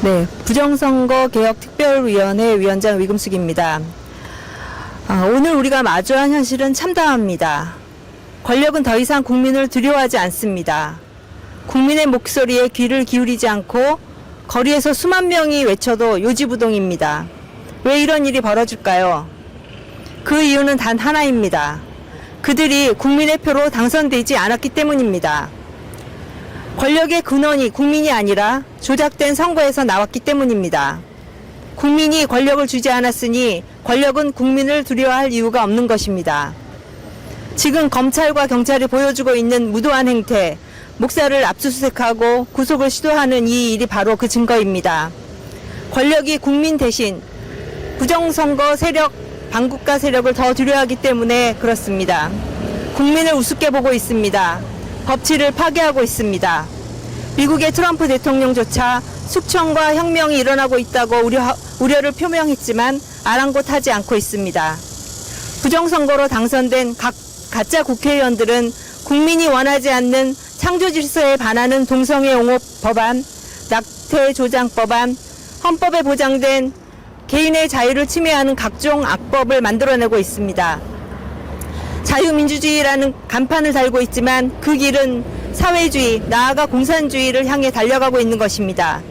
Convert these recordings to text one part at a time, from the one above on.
네, 부정선거개혁특별위원회 위원장 위금숙입니다. 오늘 우리가 마주한 현실은 참담합니다. 권력은 더 이상 국민을 두려워하지 않습니다. 국민의 목소리에 귀를 기울이지 않고 거리에서 수만 명이 외쳐도 요지부동입니다. 왜 이런 일이 벌어질까요? 그 이유는 단 하나입니다. 그들이 국민의 표로 당선되지 않았기 때문입니다. 권력의 근원이 국민이 아니라 조작된 선거에서 나왔기 때문입니다. 국민이 권력을 주지 않았으니 권력은 국민을 두려워할 이유가 없는 것입니다. 지금 검찰과 경찰이 보여주고 있는 무도한 행태, 목사를 압수수색하고 구속을 시도하는 이 일이 바로 그 증거입니다. 권력이 국민 대신 부정선거 세력, 반국가 세력을 더 두려워하기 때문에 그렇습니다. 국민을 우습게 보고 있습니다. 법치를 파괴하고 있습니다. 미국의 트럼프 대통령조차 숙청과 혁명이 일어나고 있다고 우려를 표명했지만 아랑곳하지 않고 있습니다. 부정선거로 당선된 가짜 국회의원들은 국민이 원하지 않는 창조질서에 반하는 동성애 옹호 법안, 낙태 조장 법안, 헌법에 보장된 개인의 자유를 침해하는 각종 악법을 만들어내고 있습니다. 자유민주주의라는 간판을 달고 있지만 그 길은 사회주의, 나아가 공산주의를 향해 달려가고 있는 것입니다.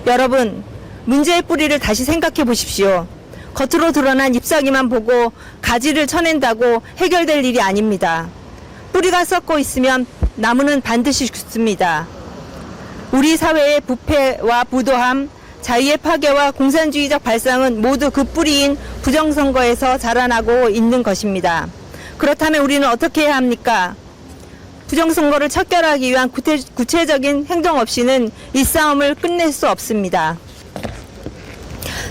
여러분, 문제의 뿌리를 다시 생각해 보십시오. 겉으로 드러난 잎사귀만 보고 가지를 쳐낸다고 해결될 일이 아닙니다. 뿌리가 썩고 있으면 나무는 반드시 죽습니다. 우리 사회의 부패와 부도함, 자유의 파괴와 공산주의적 발상은 모두 그 뿌리인 부정선거에서 자라나고 있는 것입니다. 그렇다면 우리는 어떻게 해야 합니까? 부정선거를 척결하기 위한 구체적인 행동 없이는 이 싸움을 끝낼 수 없습니다.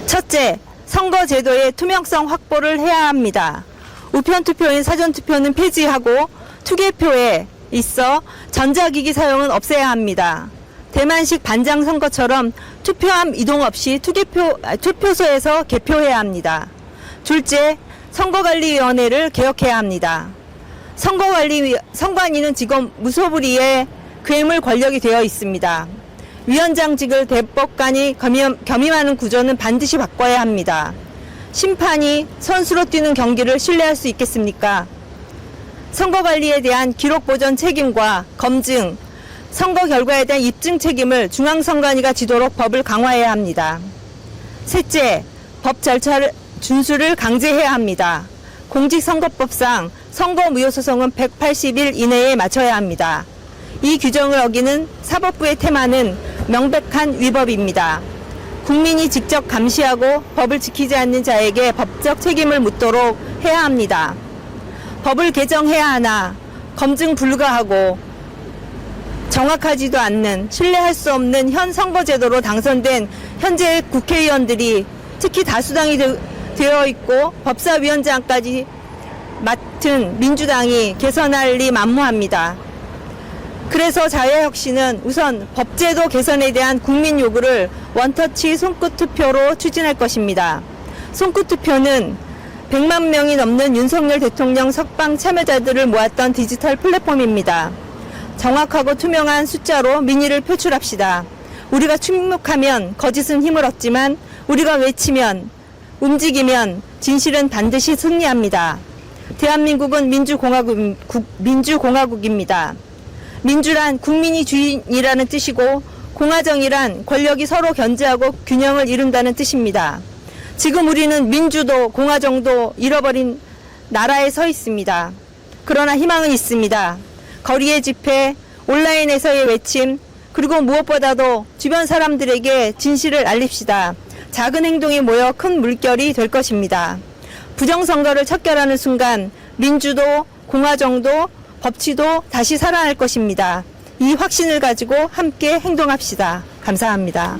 첫째, 선거제도의 투명성 확보를 해야 합니다. 우편투표인 사전투표는 폐지하고 투개표에 있어 전자기기 사용은 없애야 합니다. 대만식 반장선거처럼 투표함 이동 없이 투표소에서 개표해야 합니다. 둘째, 선거관리위원회를 개혁해야 합니다. 선관위는 지금 무소불위의 괴물 권력이 되어 있습니다. 위원장직을 대법관이 겸임하는 구조는 반드시 바꿔야 합니다. 심판이 선수로 뛰는 경기를 신뢰할 수 있겠습니까? 선거관리에 대한 기록보전 책임과 검증, 선거 결과에 대한 입증 책임을 중앙선관위가 지도록 법을 강화해야 합니다. 셋째, 법 절차를 준수를 강제해야 합니다. 공직선거법상 선거무효소송은 180일 이내에 마쳐야 합니다. 이 규정을 어기는 사법부의 태만은 명백한 위법입니다. 국민이 직접 감시하고 법을 지키지 않는 자에게 법적 책임을 묻도록 해야 합니다. 법을 개정해야 하나 검증 불가하고 정확하지도 않는 신뢰할 수 없는 현 선거제도로 당선된 현재 국회의원들이 특히 다수당이 되어 있고 법사위원장까지 맡은 민주당이 개선할 리 만무합니다. 그래서 자유혁신은 우선 법제도 개선에 대한 국민 요구를 원터치 손끝투표로 추진할 것입니다. 손끝투표는 100만 명이 넘는 윤석열 대통령 석방 참여자들을 모았던 디지털 플랫폼입니다. 정확하고 투명한 숫자로 민의를 표출합시다. 우리가 침묵하면 거짓은 힘을 얻지만 우리가 외치면 움직이면 진실은 반드시 승리합니다. 대한민국은 민주공화국입니다. 민주란 국민이 주인이라는 뜻이고 공화정이란 권력이 서로 견제하고 균형을 이룬다는 뜻입니다. 지금 우리는 민주도 공화정도 잃어버린 나라에 서 있습니다. 그러나 희망은 있습니다. 거리의 집회, 온라인에서의 외침, 그리고 무엇보다도 주변 사람들에게 진실을 알립시다. 작은 행동이 모여 큰 물결이 될 것입니다. 부정선거를 척결하는 순간 민주도, 공화정도, 법치도 다시 살아날 것입니다. 이 확신을 가지고 함께 행동합시다. 감사합니다.